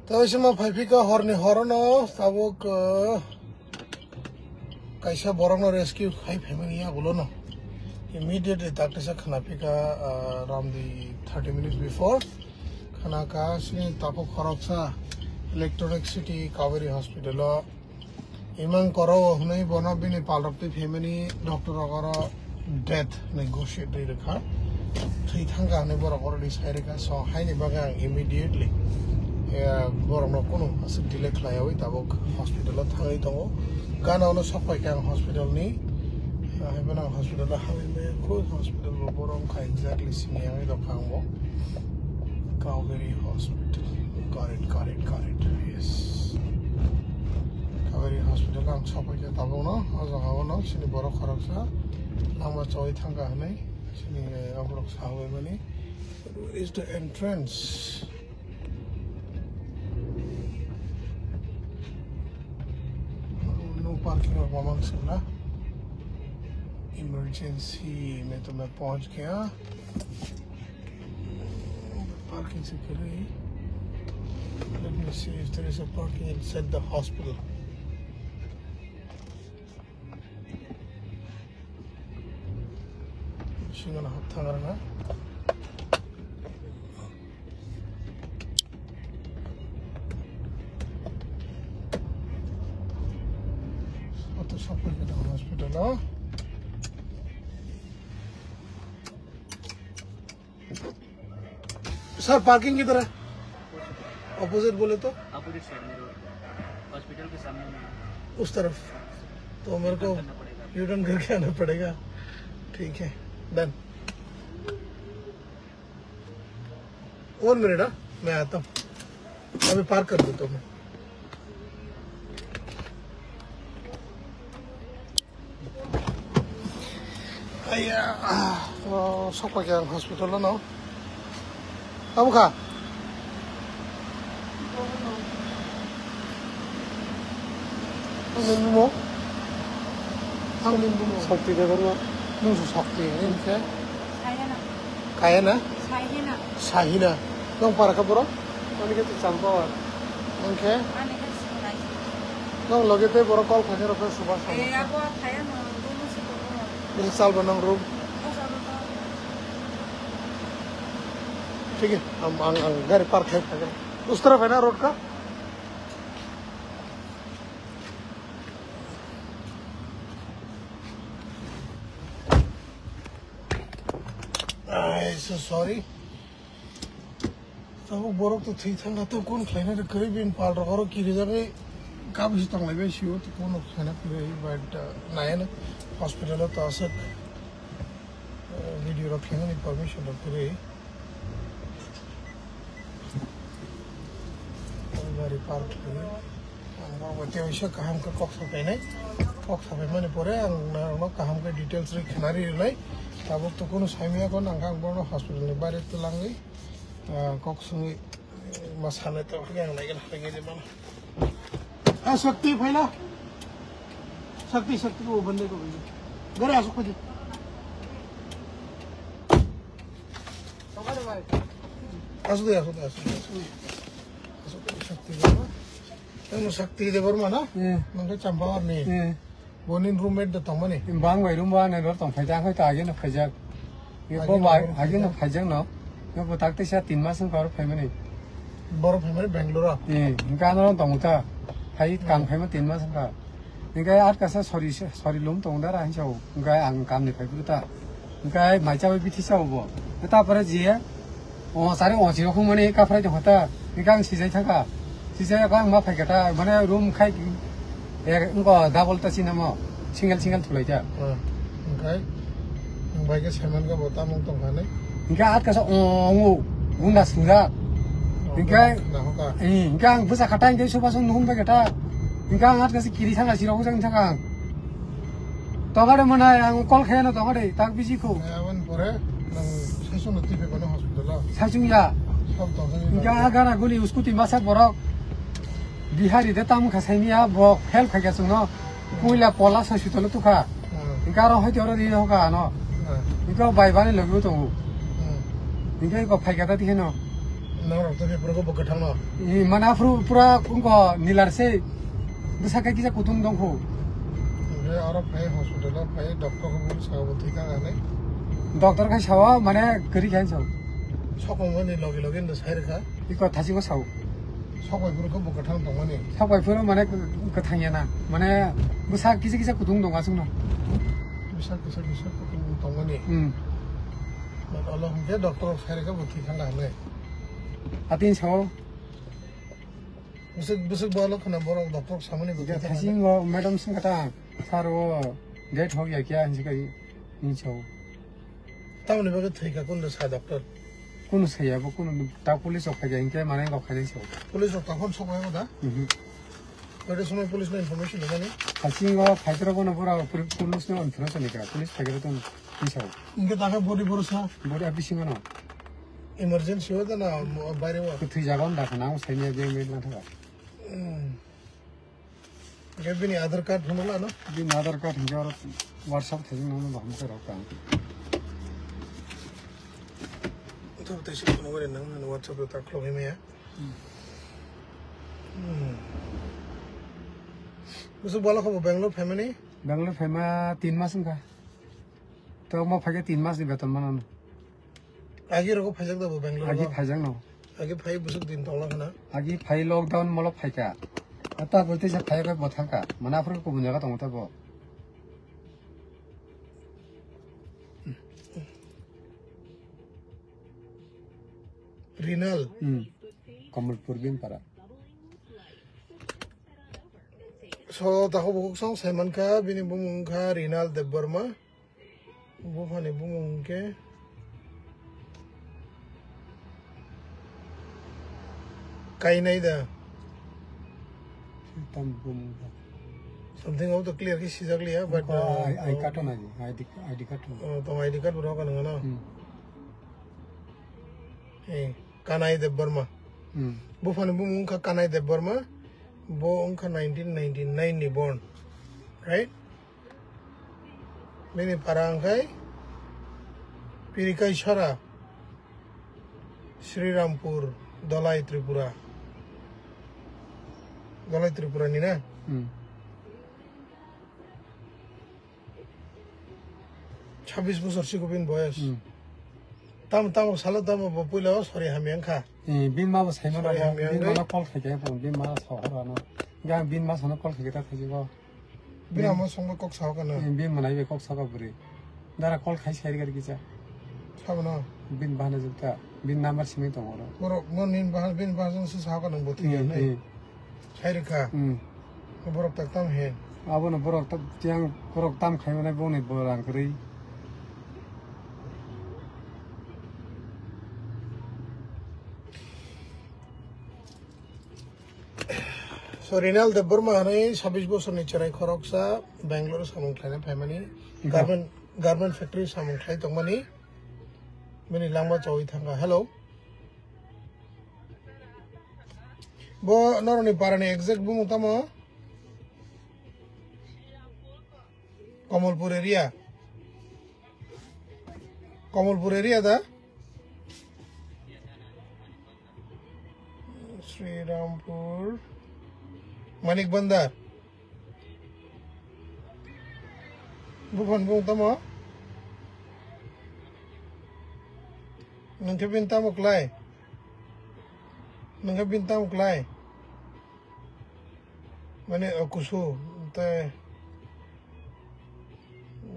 तो इसमें फाइफिका हरने हरनो सबक कैसा बरंग रेस्क्यू हाई फैमिली या बोलो ना immediately doctor से खाना पिका around the 30 minutes before खाना का सिने तापो खराब सा electronic city कावेरी hospital इमान करो नहीं बना भी नहीं पाल रखते फैमिली डॉक्टर अगर death negotiate नहीं रखा तो इतना गाने बराबर डिसाइड का सो हाई नहीं बगा immediately बरंग ना कोनो ऐसे delay खलाया हुई ताबोक hospital था ही तो गाना उन्हें सब कोई क्या hospital नहीं I went to hospital. Hospital exactly Kaveri Hospital. Got it. Yes. Kaveri Hospital. I'm sorry. Tabona. Azahawona. Sini boro kharaksa. Lama choi thanga hanai. Sini abrok sawe mani. Where is the entrance? No parking or woman sila. Emergency में तो मैं पहुंच गया parking से करें let me see if there is a parking inside the hospital Shingan हाथ थांगरना तो सब कुछ hospital सर पार्किंग किधर है ऑपोजिट बोले तो अपोजिट साइड में हॉस्पिटल के सामने में उस तरफ तो मेरे को यू टर्न करके आना पड़ेगा ठीक है डन 1 मिनट मैं आता हूँ अभी पार्क कर देता हूँ मैं सबका क्या हॉस्पिटल है ना अब खा निम्बू हम निम्बू शक्ति दे बरु नूसु शक्ति इनके काया ना शाहीना नों पारा का बरो उनके तो चंपा और उनके नों लगे थे बरो कॉल खाने रखे सुबह शाम साल बनाऊं रूम ठीक है हम गाड़ी पार्क है उस तरफ है ना रोड का so sorry तो वो बोरो तो ठीक था ना तो कौन खाने के करीब इन पाल रहा और की रिजर्व में काफी तंग लगे शिव तो कौन खाना पी रही बट नायन हॉस्पिटल तो असर वीडियो रखेंगे नहीं परमिशन रखते रही गाड़ी पार्क किया अंगा वैसे काम का कॉक्स पे मैंने पढ़े अंगा काम का डिटेल्स रे खनारी रे तब तो कोनो सामिया को अंगा बड़ो हॉस्पिटल ने बारे तो लांगे कॉक्स मसाले तो क्या नहीं लगे जे बना आ शक्ति फैला शक्ति को बंदे को घरे आ सकते तुम्हारे भाई आसो शक्ति दे बरमा ना नंगे चंपावर नहीं बोनिन रूममेट द तमने बांग भाई रूम बाने रो तम फैजा खै तागे न फैजा ये बो बाय आगे न फैजा न यो बताते से 3 मास कर फैमिली बरो फैमिली बेंगलुरु इनका न तंगता फाइ काम फैमा 3 मास का इनका आठ का सॉरी लुम तंगदा रा हिसाव इनका आं काम नि फैबुता इनका माइचा बि बिथि सावबो ता पर जे ओ सारे ओ जिरो खमने का फ्राइ होता इनका सिजाइ थाका सिजाइ का मा फैगटा माने रूम खाइ इनको डबल टचिन म सिंगल थुलै जा ओके भाई के सामान का बता मु तो खाने इनका आठ का ओ गुंडा सुरा इनका बुसा खटाइ दे सुबा सं नुम बेगटा इनका आठ का किरि थांगा सिराव जों थांगा तगारे मना आं कल खायनो तगारे ताक बिजि को आवन परे नों सेसन टिपे बनो हॉस्पिटल साजुंया सब तो इनका आगारा गुली स्कूटी मासा बरक बिहारी दे ताम खासाइनिया ब हेल्प खाइगा सुनो कुइला पला हॉस्पिटल तुखा इनका रो है तोर दिन होगा न इनका बायबाने लगो तो इनका को फाइगा ता दिनो Nang tu ni perlu berketang no. Mana pura kungko nilarse besar kaki saya kutung dong ho. Dia orang pay hospital lah, pay doktor ko pun sahabat tiga kan ni. Doktor kai sawa mana keri kan saw. Sokong ni logi ni saya reka. Iko thasi ko saw. Sokong perlu ko berketang tong ni. Sawa pura mana ketangnya na. Mana besar kisi kutung dong asung na. Bisa tong ni. Allah dia doktor saya reka bertiga lah ni. Atin saw. Besok bawa kena borong doktor sama ni bertiga. Thasi ko madam sing kata saro date ho gaya kya hinsi kai ni saw. Tahu ni bagai tiga kun dah sah doktor. Kun saya bu kun tak polis ok kaya ingke mana yang ok kaya saw. Polis doktor kon sok mana dah? Ada semua polis ni information ada ni. Thasi ko fighter ko na pura polis ni on terus ni kaya polis fighter tu ni saw. Ingat tak body berusaha. Body api sing mana? Emergency होता ना बाहर वो कुछ जगह ना रखना उस सैन्य जेल में ना था क्या भी नहीं आधार कार्ड होना ना भी आधार कार्ड हिंगे और व्हाट्सएप थे जिन्होंने हम से रोका तो तैसे फोन करे ना मैंने व्हाट्सएप पे तक लोग में है बस बोला को बेंगलोर फैमिली 3 मास का तो मैं फगे 3 मास नहीं बेतन मना आगे रखो फैजक दा बेंगलोर आगे फैजक ना आगे फाइ बसक दिन तोला खाना आगे फाइ लॉकडाउन मतलब फाइ का आता बोलते से फाइ का बता का मना फिर को बुझेगा तो मतलब वो रिनल कमलपुर बिन परा सो ताको बुक सॉन्ग सैमन का बिनी बुमुंगा रिनल देबबर्मा वो खाने बुमुंगे कहीं नहीं था something out the clear किसी जगह लिया but आई कार्ड ना जी आईडी कार्ड तो आईडी कार्ड बनाओ करना ना कानाई देबबर्मा वो फने वो उनका कानाई देबबर्मा वो उनका 1999 नि born right मैंने परांगकाई पिरिकाई शरा श्रीरामपुर दलाई त्रिपुरा नी ना 26 बছর सिकुबिन बयस ताम सालो ताम बपुला सरी हामियां खा बिन मा बसाइ मा बिन मा कल खाके बिन मा सावरा न गा बिन मा सनो कल खाके ता थाजिबो बिन हम संग कक साव कना बिन मनाइ बे कक सागा बुरे दारा कल खाइ सारि गार गिजा साबना बिन बाना जुता बिन नाम्बार सिमै दङ र बर मोनिन बाहान बिन बाहान से साव कना बथि नै सारि खा बरक तक ताम हे अब न बरक त त्यां बरक ताम खाइबनाय बने बरां करै So Rinal Deborma hari 26 বছর ni cerai khoroksa Bangalore samungkhlai family garment factory samungkhlai tongmani meni langma chawai thanga hello bo noroni parani exact bu mutama Kamalpur area da Sri Rampur Manik Bandar bukan bung tamo nangke bintang muklai mane akusu te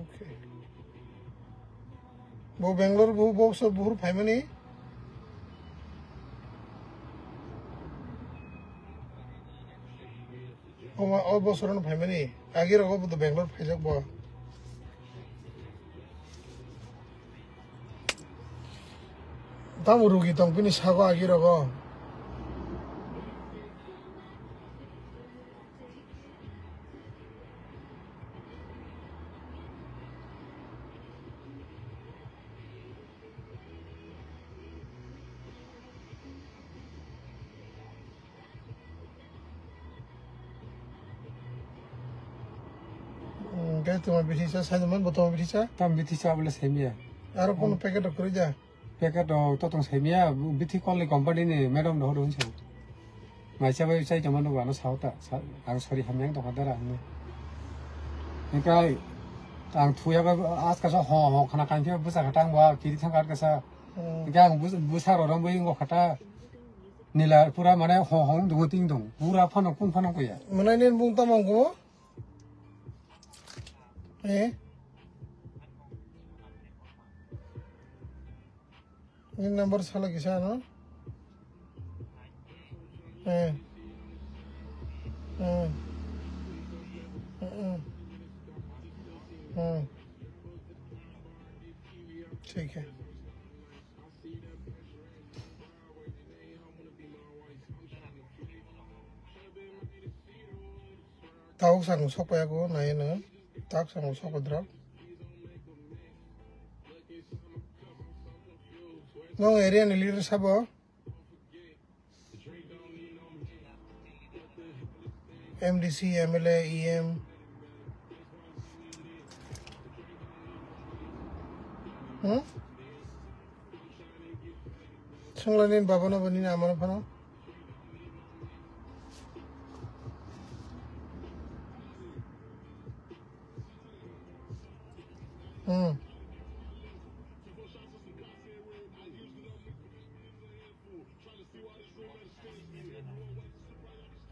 okay bo Bangalore bo sab buhur family all bosoron family agi rago bu Bangalore phajak bo tam rugi tong pini sago agi rago Kaya तुम्हारे बिठी चा side में बताओ बिठी चा तम बिठी चा बोले सेमिया आरो कोनो पैकेट कर जा Packet to tong semia biti call company ni madam no don chang. Mai cha bai sai jaman no no sao ta ang sorry hamyang to hadara ni. Nikai ang thuya ba as ka sa ho khana kan ke busa khatang ba kiri thang ka sa gang busa ro ram bai ngo khata nila pura mane ho hong dung ting dung pura phano kung phano ko ya. Mana nen bung tamang ko? Ini number salah kisah no? ठीक है tahu sang sok ya ko na yun tak sang sok drop no area ni leader sabo MDC MLA EM Sanglanin baba na bani na amana pa no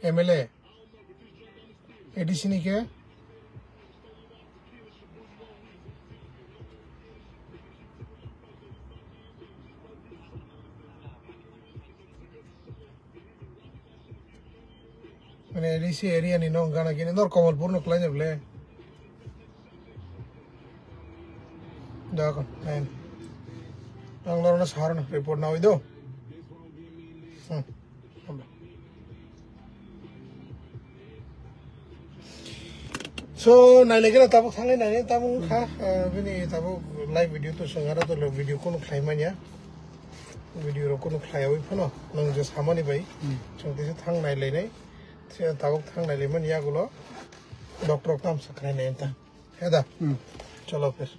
MLA ADC ni क्या मैंने ADC area नहीं नौ गाना किन्हें नौर कमलपुर न client बले जाकर नहीं अंगलों ने सारण रिपोर्ट ना हुई दो So, naik lagi lah tabuk sangai nanya tabuk ini tabuk live video tu sengaja tu video kono klaiman ya video kono klaiawi pun nang just sama ni bayi cuma tu thang naik lagi ni tabuk thang naik lagi mana ya gulo doktor tam sakrai nanya ta, ya dah, calo pes.